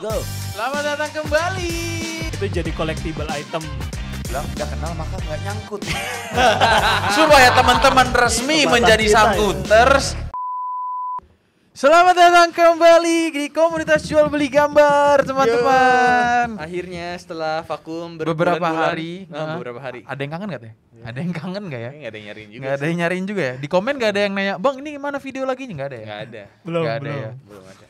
Go. Selamat datang kembali. Itu jadi collectible item. Bilang udah kenal maka nggak nyangkut. Supaya teman-teman resmi Kebatas menjadi kita, Sambunters. Selamat datang kembali di komunitas jual beli gambar, teman-teman. Akhirnya setelah vakum Beberapa hari. beberapa hari. Ada yang kangen gak teh? Ada yang kangen gak ya? Kayaknya nggak ada yang nyariin juga. Gak ada yang nyariin juga ya? Di komen gak ada yang nanya, "Bang, ini mana video lagi?" Gak ada ya? Nggak ada. Belum, Nggak ada belum. ya? Belum ada.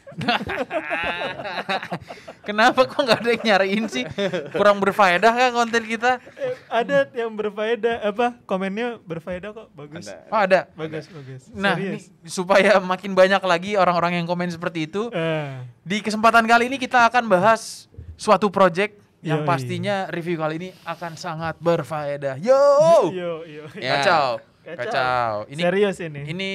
Kenapa kok gak ada yang nyariin sih? Kurang berfaedah kan konten kita? Ada yang berfaedah, komennya berfaedah kok, bagus. Ada. Oh ada. Bagus. Nah, ini, Serius. supaya makin banyak lagi orang-orang yang komen seperti itu, di kesempatan kali ini kita akan bahas suatu project yang Yoi. pastinya review kali ini akan sangat berfaedah. Yo! Yo. Ya. Kacau. Serius ini. Ini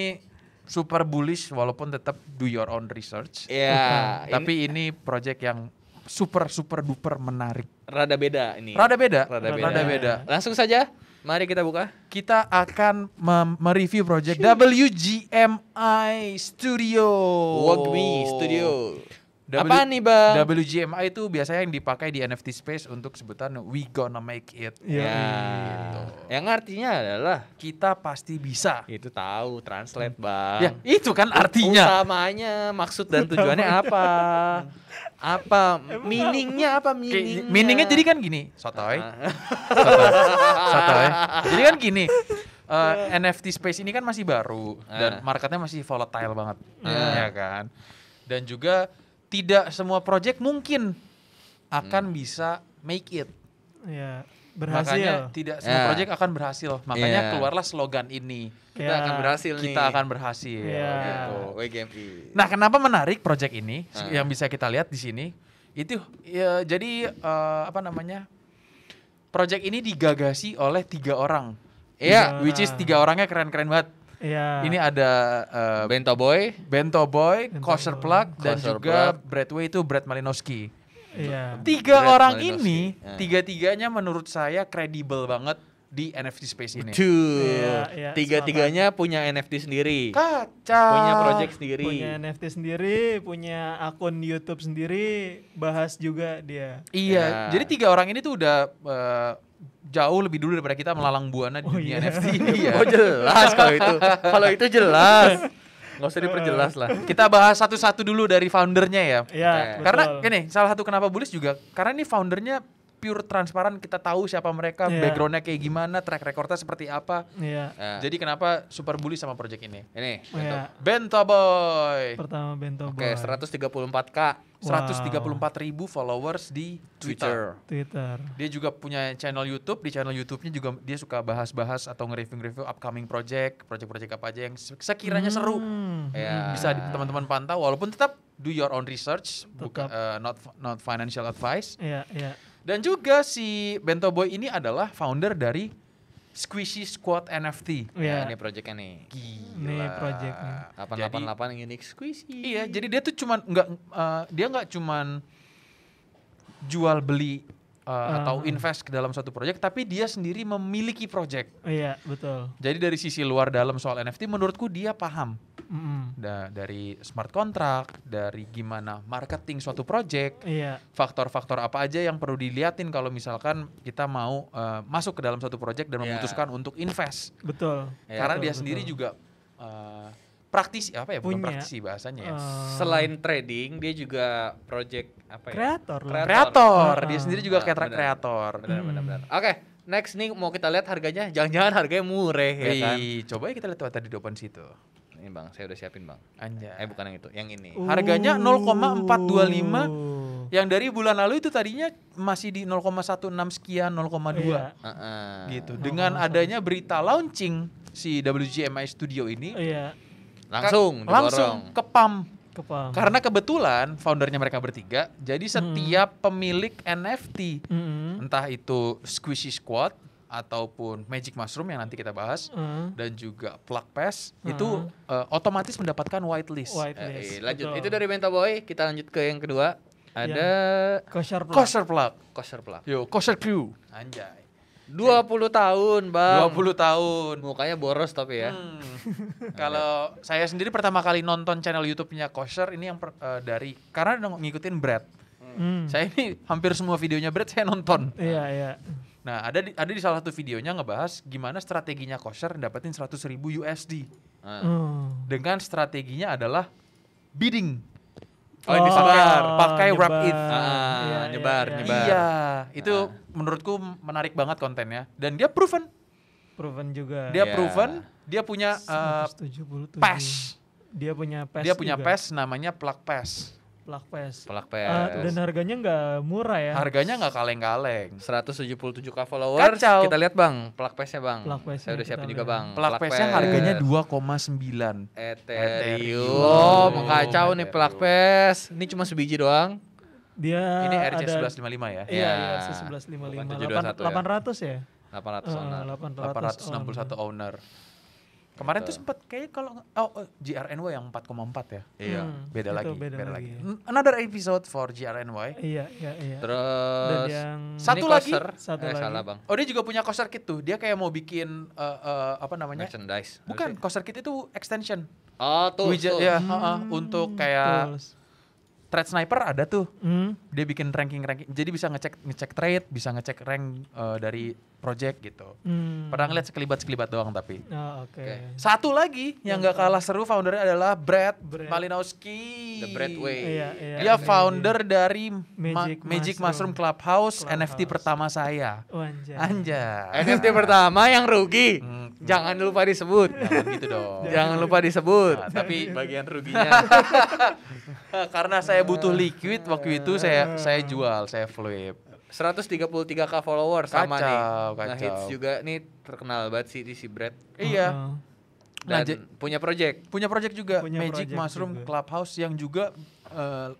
super bullish walaupun tetap do your own research. Ya, Tapi ini project yang super duper menarik. rada beda ini. Rada beda. Rada beda. Langsung saja, mari kita buka. Kita akan mereview project WGMI Studio. Wogmi Studio. W- Apa nih, Bang? WGMI itu biasanya yang dipakai di NFT space untuk sebutan we gonna make it. Yo. Ya. Yang artinya adalah Kita pasti bisa. itu tahu translate, Bang. Ya, itu kan artinya. Utamanya maksud dan tujuannya apa? Apa meaningnya apa meaningnya? Meaningnya jadi kan gini, sotoy. Ah. Sotoy. Jadi kan gini, NFT space ini kan masih baru dan marketnya masih volatile banget, ya kan. Dan juga tidak semua project mungkin akan bisa make it. Ya, Makanya berhasil. tidak semua Ya. project akan berhasil. Makanya Ya. keluarlah slogan ini. Kita Ya. akan berhasil nih. Kita akan berhasil. Ya. Gitu. WGMI. Nah, kenapa menarik project ini? Yang bisa kita lihat di sini itu ya, jadi apa namanya? Project ini digagasi oleh 3 orang. Iya. Which is 3 orangnya keren-keren banget. Ya. Ini ada Bento Boy. Bento Boy, Bento Kosher Boy. Plug, dan Kosher juga Plug. Bradway itu Brad Malinowski. Iya. 3 Brad orang Malinowski. ini, Ya. 3-tiganya menurut saya kredibel banget di NFT space ini. Iya, Tiga-tiganya punya NFT sendiri. Kacau. Punya project sendiri. Punya NFT sendiri, punya akun YouTube sendiri, bahas juga dia. Iya, Ya. jadi 3 orang ini tuh udah jauh lebih dulu daripada kita melalang buana di Oh, dunia iya. NFT ini ya. Oh jelas kalau itu. Kalau itu jelas. Nggak usah diperjelas lah. Kita bahas satu-satu dulu dari foundernya ya. Iya, Oke. Karena betul. gini, salah satu kenapa bullish juga karena ini foundernya pure transparan, kita tahu siapa mereka, Iya. backgroundnya kayak gimana, track recordnya seperti apa. Iya. Nah, Jadi kenapa super bullish sama project ini? ini. Iya. Bento Boy. Pertama Bento Oke, Boy. 134K 134.000 followers di Twitter. Twitter. Dia juga punya channel YouTube. Di channel YouTube-nya juga dia suka bahas-bahas atau nge-review upcoming project apa aja yang sekiranya seru. Ya. Bisa teman-teman pantau walaupun tetap do your own research, bukan Tetap. not financial advice. Iya. Dan juga si Bento Boy ini adalah founder dari Squishy Squad NFT. Ya, Iya. ini projectnya nih. Ini projectnya. 888 Unique Squishy. Iya, jadi dia tuh cuman nggak cuman jual beli atau invest ke dalam suatu project, tapi dia sendiri memiliki project. Iya, betul. Jadi dari sisi luar dalam soal NFT, menurutku dia paham Mm-mm. dari smart contract, dari gimana marketing suatu project, Iya. faktor-faktor apa aja yang perlu diliatin kalau misalkan kita mau masuk ke dalam suatu project dan Iya. memutuskan untuk invest. Betul. Ya, Karena betul, dia betul. sendiri juga praktisi bukan Punya. praktisi bahasanya ya. Selain trading, dia juga project apa ya? Kreator lah. Kreator, Ah, dia sendiri juga benar. kreator. Benar. Oke, next nih mau kita lihat harganya. Jangan-jangan harganya murah ya kan? Coba ya kita lihat tadi di open situ. Ini Bang, saya udah siapin Bang. Anjay. Bukan yang itu, yang ini. Harganya 0,425. Yang dari bulan lalu itu tadinya masih di 0,16 sekian, 0,2 Iya. gitu. Dengan adanya berita launching si WGMI Studio ini, Iya. Langsung langsung ke pump. Kepaham. Karena kebetulan foundernya mereka bertiga, jadi setiap pemilik NFT, Mm-mm. entah itu Squishy Squad ataupun Magic Mushroom yang nanti kita bahas, dan juga Plug Pass, itu otomatis mendapatkan whitelist. Whitelist. Lanjut. Betul. Itu dari Bento Boy. Kita lanjut ke yang kedua. Ada Kosher Plug. Kosher Plug. Kosher Plug. Yo, Kosher Crew. Anjay. 20 tahun, Bang. 20 tahun. Mukanya boros tapi ya. Kalau saya sendiri pertama kali nonton channel YouTube-nya Kosher ini yang dari karena ngikutin Brad. Saya ini hampir semua videonya Brad saya nonton. Iya, iya. Nah, ada di salah satu videonya ngebahas gimana strateginya Corsair dapetin 100.000 USD. Dengan strateginya adalah bidding. Oh, disebar. Pakai nyebar. Wrap It. Iya, nyebar, iya, nyebar. Iya, itu menurutku menarik banget kontennya. Dan dia proven. Proven juga. Dia Iya. proven, dia punya 177. PES. Dia punya PES Dia punya juga. PES namanya Plug PES. Plug PES. Plug Dan PES. harganya nggak murah ya. Harganya nggak kaleng-kaleng. 177k followers. Kacau. Kita lihat Bang, plug PES-nya Bang. Plug PES-nya Saya udah kita siapin juga lihat. Bang. Plug PES-nya harganya 2,9. Ethereum. Oh, Oh, kacau nih plug PES. Ini cuma sebiji doang. Dia Ini ada RC1155 ya. Iya, Ya. iya, 1155. 721 ya. 800 ya? 800 owner. 861 owner. Kemarin tuh sempat kayak kalau GRNY yang 4,4 ya. Iya. Beda Itu lagi, beda beda lagi. lagi. Another episode for GRNY. Iya, iya, iya. Dan Terus yang Satu ini lagi. Corsair. Satu lagi. Salah Bang. Oh, dia juga punya Corsair Kit tuh. Dia kayak mau bikin apa namanya? Merchandise. Bukan, Corsair Kit itu extension. Oh, tuh. Widget tuh. ya, untuk kayak Tools. Thread Sniper ada tuh. Hmm. Dia bikin ranking. Jadi bisa ngecek trade, bisa ngecek rank dari project gitu. Pernah ngeliat sekelibat doang tapi. Oh, oke. Satu lagi yang gak kalah seru foundernya adalah Brad Brad. Malinowski. The Brad Way. Iya, iya. Dia founder dari Magic Mushroom Mushroom Clubhouse, Clubhouse. NFT pertama saya. Oh, anjay. Anjay. NFT pertama yang rugi. Jangan lupa disebut. Jangan gitu dong. Jangan lupa disebut. Nah, tapi bagian ruginya. karena saya butuh liquid waktu itu saya jual, saya flip. 133k followers sama nih. Kacau, Nah, kacau. hits juga nih terkenal banget sih si Brad. Iya. Oh. Nah, Dan punya project. punya project juga Punya Magic project Mushroom juga. Clubhouse yang juga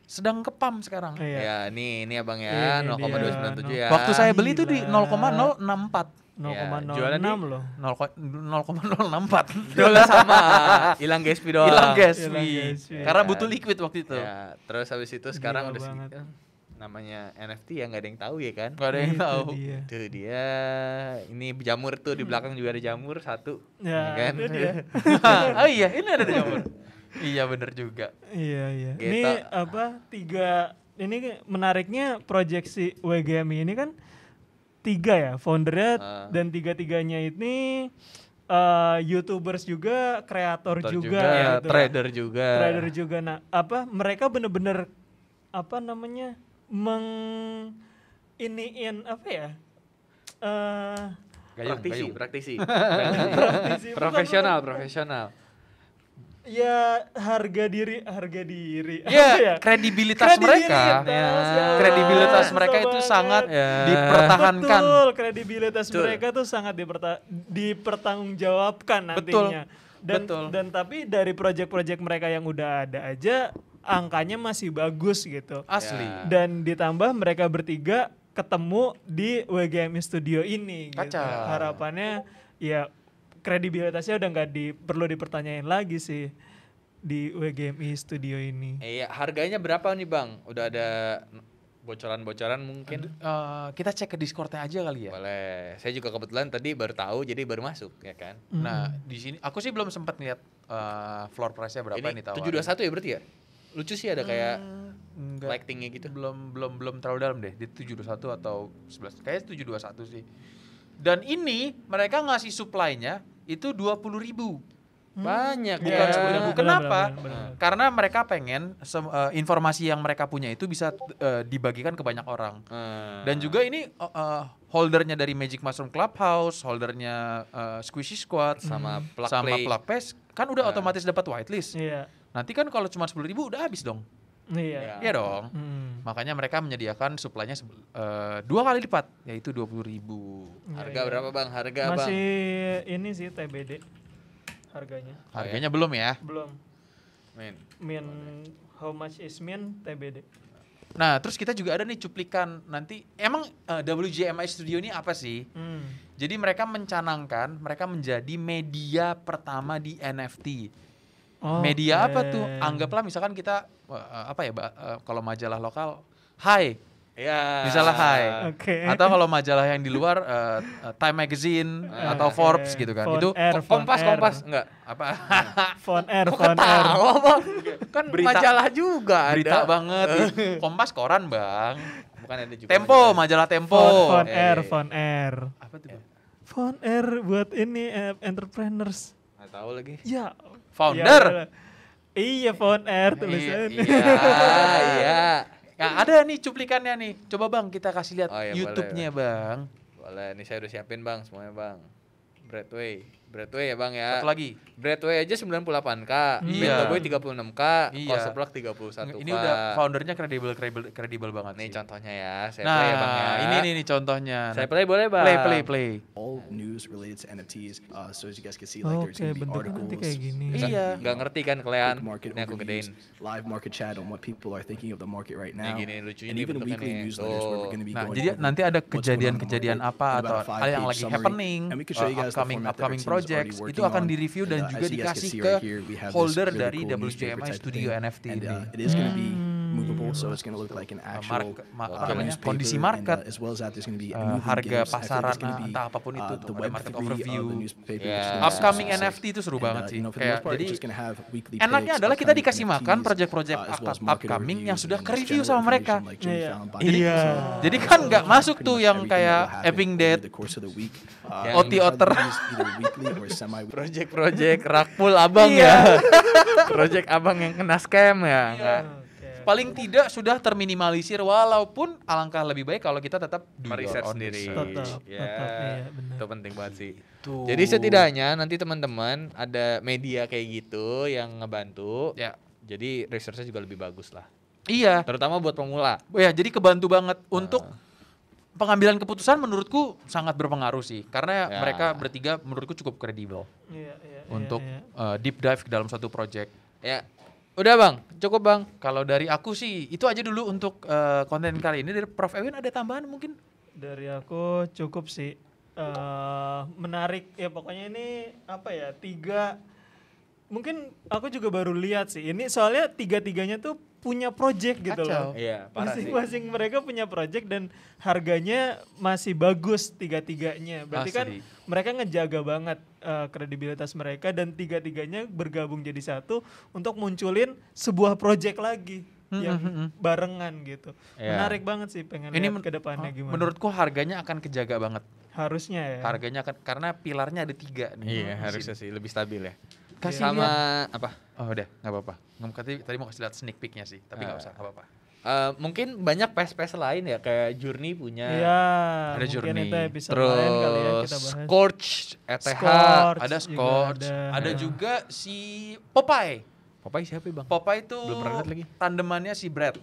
sedang kepam sekarang. Iya. Ya, ini Abang Iya, ya, ini 0,297 dia. ya. Waktu saya beli itu di Gila. 0,064. 0,06 jualan di loh. 0,064. Dolar sama, hilang GSP doang. Hilang gas, Hilang Wi. gas, Wi. Karena Ya. butuh liquid waktu itu. Ya, terus habis itu sekarang Gila udah banget. segitu. Namanya NFT ya nggak ada yang tahu ya kan. Gak ada yang Itu tahu. dia. Tuh dia, ini jamur tuh di belakang juga ada jamur satu. Ya, kan? itu dia. Oh iya, ini ada jamur. Iya bener juga. Iya, iya. Geta. Ini apa? Ini menariknya proyeksi WGMI ini kan 3 ya, foundernya dan tiga-tiganya ini YouTubers juga, kreator Motor juga, ya, gitu. trader juga. Trader juga. Nah, apa mereka bener-bener apa namanya iniin apa ya? Gayung. Praktisi. Praktisi. Bukan, Profesional, bukan. profesional. Ya harga diri. Apa Ya, ya? kredibilitas mereka. Ya. Kredibilitas mereka Susah itu banget. sangat Ya. dipertahankan. Betul, kredibilitas Betul. mereka tuh sangat dipertanggungjawabkan Betul. nantinya. Dan Betul. dan tapi dari project-project mereka yang udah ada aja angkanya masih bagus gitu. Asli. Ya. Dan ditambah mereka bertiga ketemu di WGMI Studio ini gitu. Kacau. Harapannya ya kredibilitasnya udah nggak perlu dipertanyain lagi sih di WGMI Studio ini. Iya, harganya berapa nih Bang? Udah ada bocoran-bocoran mungkin? Kita cek ke Discord-nya aja kali ya. Boleh. Saya juga kebetulan tadi baru tahu jadi baru masuk ya kan. Nah, di sini aku sih belum sempat lihat floor price-nya berapa Ini nih tawarin. 721 ya berarti ya? Lucu sih ada kayak Enggak. lightingnya gitu. Belum terlalu dalam deh. Di 721 atau 11. Kayaknya 721 sih. Dan ini mereka ngasih supply-nya itu 20.000. Banyak Bukan Ya, 10.000. benar, Kenapa? benar. Karena mereka pengen informasi yang mereka punya itu bisa dibagikan ke banyak orang. Dan juga ini holdernya dari Magic Mushroom Clubhouse, holdernya Squishy Squad sama plug sama play. Plug PES kan udah otomatis dapat whitelist. Iya. Nanti kan kalau cuma 10.000 udah habis dong. Iya. Iya dong. Makanya mereka menyediakan supply-nya 2 kali lipat, yaitu 20.000. Harga berapa Bang? Harga Bang? Masih ini sih TBD harganya. Harganya belum ya. Belum. Min how much is min TBD. Nah, terus kita juga ada nih cuplikan nanti. Emang WGMI Studio ini apa sih? Jadi mereka mencanangkan mereka menjadi media pertama di NFT. Media apa tuh? Anggaplah misalkan kita kalau majalah lokal, Hai, Ya. Misalnya Hai. Oke. Atau kalau majalah yang di luar Time Magazine atau Forbes gitu kan. Font Itu R, font R. Kompas enggak? apa? Font R, Bukan font R. tahu apa? Kan Berita- majalah juga Berita ada. banget. Kompas koran, Bang. Bukan ada juga. Tempo, majalah Tempo. Font R, Eh. font R. Apa tuh, Bang? Font R buat ini entrepreneurs. Enggak tahu lagi. Ya. Founder. Iya, font R tulisannya. Iya. Nah, ada nih cuplikannya nih. Coba Bang kita kasih lihat Oh, iya, YouTube-nya, Bang. Boleh, ini saya udah siapin Bang semuanya Bang. Breadway ya Bang ya. Satu lagi. Breadway aja 98K, Iya. Bentoboy 36K, Iya. Coseplak 31K. Ini udah foundernya kredibel banget Nih sih. contohnya ya, saya Nah, play ya Bang ya. ini nih contohnya. Saya play boleh Bang? Play. all news related to NFTs. So as you guys can see, like there's Oke, gonna be bentuknya nanti articles, kayak gini. Iya. Nggak ngerti kan kalian? big market Ini aku gedein. overviews, live market chat on what people are thinking of the market right now, gini lucunya and nih even bentuknya weekly nih. newsletters where we're Tuh. going to be Nah, going jadi over nanti ada what's going on in the kejadian-kejadian market apa in about atau a hal yang 5-page lagi summary. happening, And we can show you guys the upcoming format that our team is already projects working itu akan on. di-review dan And, juga as you guys can dikasih see ke right here, we have this holder really dari cool newspaper WGMI type Studio thing. NFT And, ini. it is going to be movable, so it's going to look like an actual apa namanya, newspaper, kondisi and, market, as well as that, there's going to be harga games. I feel like pasaran, it's gonna be, entah apapun itu, the ada market Web3 overview. of the newspaper, Yeah. which is gonna be Upcoming super NFT itu seru sick. banget And, sih. for the Kayak most part, jadi it's just gonna have weekly enaknya picks, adalah kita upcoming dikasih makan NFTs, project-project as well as market upcoming yang overviews sudah and ke-review general sama mereka. information like Jimmy Iya. Fallon, Iya. Jadi kan nggak masuk pretty tuh much yang everything kayak that will happen Epping over Dead, the course of the week. Yang OT Otter. Either weekly or semi-weekly. Project Rakpul Abang ya. Project Abang yang kena scam ya. Enggak. paling tidak sudah terminimalisir, walaupun alangkah lebih baik kalau kita tetap do Meriset your own sendiri. research. Tetap, iya, benar. Itu penting banget sih. Tuh. Jadi setidaknya nanti teman-teman ada media kayak gitu yang ngebantu. Ya. Jadi researchnya juga lebih bagus lah. Iya. Terutama buat pemula. Ya, jadi kebantu banget untuk pengambilan keputusan menurutku sangat berpengaruh sih. Karena Ya. mereka bertiga menurutku cukup kredibel Iya, untuk iya. deep dive ke dalam suatu project. Ya. Udah Bang, cukup Bang. Kalau dari aku sih itu aja dulu untuk konten kali ini. Dari Prof Ewin ada tambahan mungkin? Dari aku cukup sih. Menarik ya, pokoknya ini apa ya, 3, mungkin aku juga baru lihat sih ini, soalnya 3-tiganya tuh punya project gitu Kacau. loh. Iya, parah sih. Masing-masing mereka punya project dan harganya masih bagus 3-tiganya. Berarti kan Asli. mereka ngejaga banget kredibilitas mereka, dan 3-tiganya bergabung jadi satu untuk munculin sebuah project lagi yang barengan gitu. Iya. Menarik banget sih, pengen lihat ke depannya gimana. Menurutku harganya akan kejaga banget. Harusnya ya. Harganya akan, karena pilarnya ada 3 nih. Iya, harusnya sih lebih stabil ya. Kasih Sama lihat. apa? Oh udah, nggak apa-apa. Tadi mau kasih lihat sneak peeknya sih, tapi nggak usah, nggak apa-apa. Mungkin banyak PES-PES lain ya, kayak Journey punya. Iya, Ada mungkin Journey. itu episode lain kali ya kita Terus bahas. Scorch, ETH. Scorch Ada juga Scorch, ada Nah. juga si Popeye. Popeye siapa Bang? Popeye itu Belum pernah lihat lagi. tandemannya si Brad.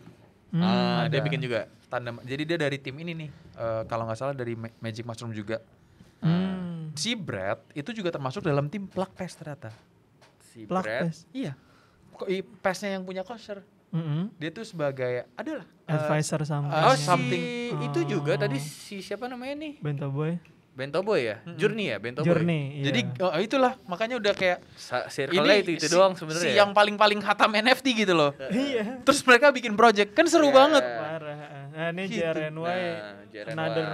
Dia ada. bikin juga. Tandem. Jadi dia dari tim ini nih. Kalau nggak salah dari Magic Mushroom juga. Si Brad itu juga termasuk dalam tim Plug PES ternyata. Si Plug Brad. PES. Iya. PES-nya yang punya Kosher. Dia tuh sebagai adalah Advisor Oh, something. itu juga tadi si siapa namanya nih? Bento Boy. Bento Boy ya? Journey ya? Bento Boy. Journey. Iya. Jadi itulah makanya udah kayak Circle-nya itu doang sebenarnya. si ya? yang paling hatam NFT gitu loh. Iya. Terus mereka bikin project, kan seru Iya. banget. Parah. Nah, ini Gitu. JRNY, Nah, JRNY. another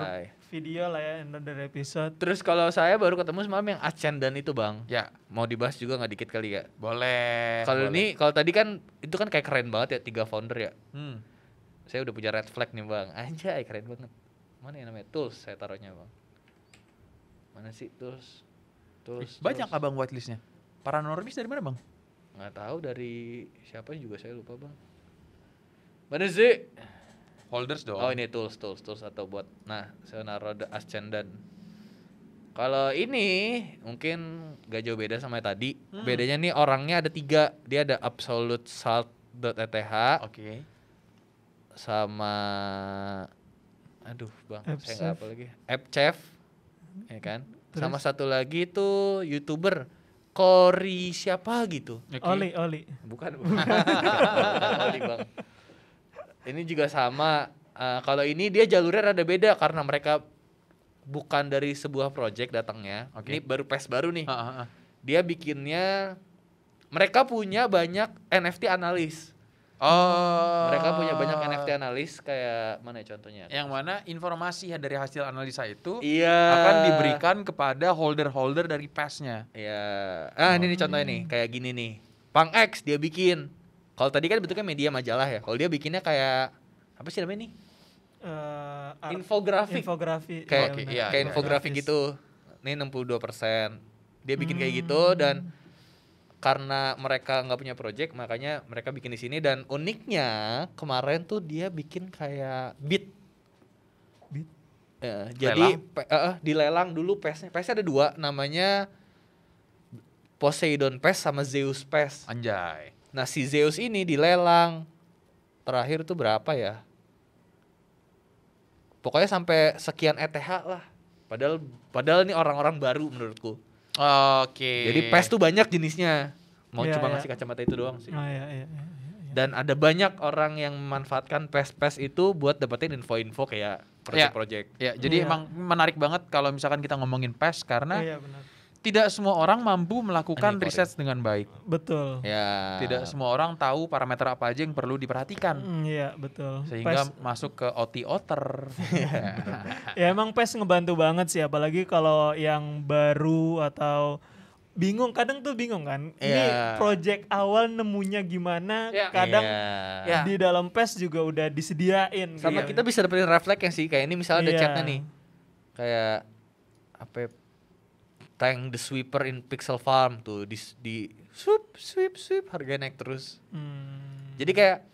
video lah ya, another episode. Terus kalau saya baru ketemu semalam yang Ascendan itu Bang. Ya, Mau dibahas juga nggak dikit kali ya? boleh. Kalau boleh. ini, kalau tadi kan itu kan kayak keren banget ya, 3 founder ya. Hmm. Saya udah punya red flag nih Bang. Anjay, keren banget. Mana yang namanya? Tools saya taruhnya Bang. Mana sih Tools? Banyak abang whitelistnya. Paranormis dari mana bang? Nggak tahu dari siapa juga, saya lupa Bang. Mana sih? Holders dong. Oh ini tools atau buat. Nah, saya naruh The Ascendan. Kalau ini mungkin gak jauh beda sama yang tadi. Bedanya nih orangnya ada 3. Dia ada Absolute Salt.eth Oke. sama aduh Bang, saya AppChef. nggak apa lagi. AppChef. Ya kan? Terus? Sama satu lagi tuh YouTuber Cory siapa gitu. Oke. Oli. Bukan. Bukan Oli, Bang. Ini juga sama. Kalau ini dia jalurnya rada beda karena mereka bukan dari sebuah project datangnya. Oke. Ini baru PES baru nih. Ah. Dia bikinnya, mereka punya banyak NFT analis. Oh. Mereka punya banyak NFT analis kayak mana ya contohnya? Yang mana informasi dari hasil analisa itu Iya. akan diberikan kepada holder-holder dari PES-nya. Iya. Ini nih contohnya nih, kayak gini nih. Pang X dia bikin. Kalau tadi kan bentuknya media majalah ya. Kalau dia bikinnya kayak apa sih namanya nih? Infografik. Infografi. Kayak Oke, benar. iya, kayak iya. infografik Grafis. gitu. Ini 62%. Dia bikin kayak gitu dan karena mereka nggak punya project makanya mereka bikin di sini dan uniknya kemarin tuh dia bikin kayak beat. Jadi dilelang dulu PES-nya. PES ada 2 namanya Poseidon PES sama Zeus PES. Anjay. Nah si Zeus ini dilelang terakhir tuh berapa ya? Pokoknya sampai sekian ETH lah. Padahal ini orang-orang baru menurutku. Oke. Jadi PES tuh banyak jenisnya. Mau Iya, cuma iya. ngasih kacamata itu doang sih. Oh, iya. Dan ada banyak orang yang memanfaatkan PES itu buat dapetin info-info kayak project-project. Ya, jadi Iya. emang menarik banget kalau misalkan kita ngomongin PES karena Iya benar. tidak semua orang mampu melakukan Anjing, riset dengan baik. Betul. Ya. Tidak semua orang tahu parameter apa aja yang perlu diperhatikan. Iya betul. Sehingga PES, masuk ke OT outer. ya emang PES ngebantu banget sih, apalagi kalau yang baru atau bingung, kadang tuh bingung kan. Ini Iya. project awal nemunya gimana, Iya. kadang Ya. di dalam PES juga udah disediain. Sama gitu. kita bisa dapetin refleks yang sih kayak ini misalnya ada Iya. chatnya nih. Kayak apa ya, Tank the Sweeper in Pixel Farm tuh di sweep harganya naik terus. Jadi kayak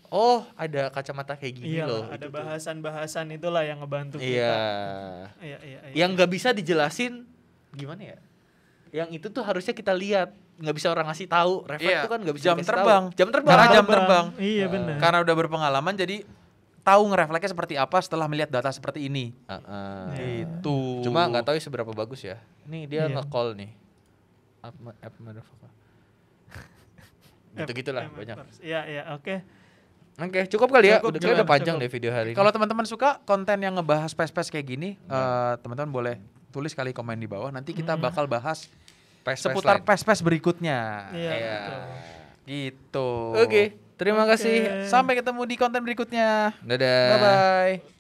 ada kacamata kayak gini Iya, loh. ada itu tuh. bahasan-bahasan itulah yang ngebantu Iya. kita. Iya. Yang nggak bisa dijelasin gimana ya? Yang itu tuh harusnya kita lihat, nggak bisa orang ngasih tahu. Refleks Iya, tuh kan nggak bisa jam dikasih terbang. tahu. Jam terbang. Karena jam terbang. Iya benar. Karena udah berpengalaman jadi tahu ngerefleksnya seperti apa setelah melihat data seperti ini. Itu. Cuma nggak tahu seberapa bagus ya. Nih dia Iya. nge-call nih. App motherfucker. Gitu-gitulah banyak. Iya, oke. Oke, cukup kali ya. Cukup, Udah panjang cukup. deh video hari ini. Kalau teman-teman suka konten yang ngebahas PES kayak gini, teman-teman boleh tulis kali komen di bawah. Nanti kita bakal bahas seputar PES berikutnya. Iya. Iya. betul. Gitu. Oke, terima kasih. Oke. Sampai ketemu di konten berikutnya. Dadah. Bye bye.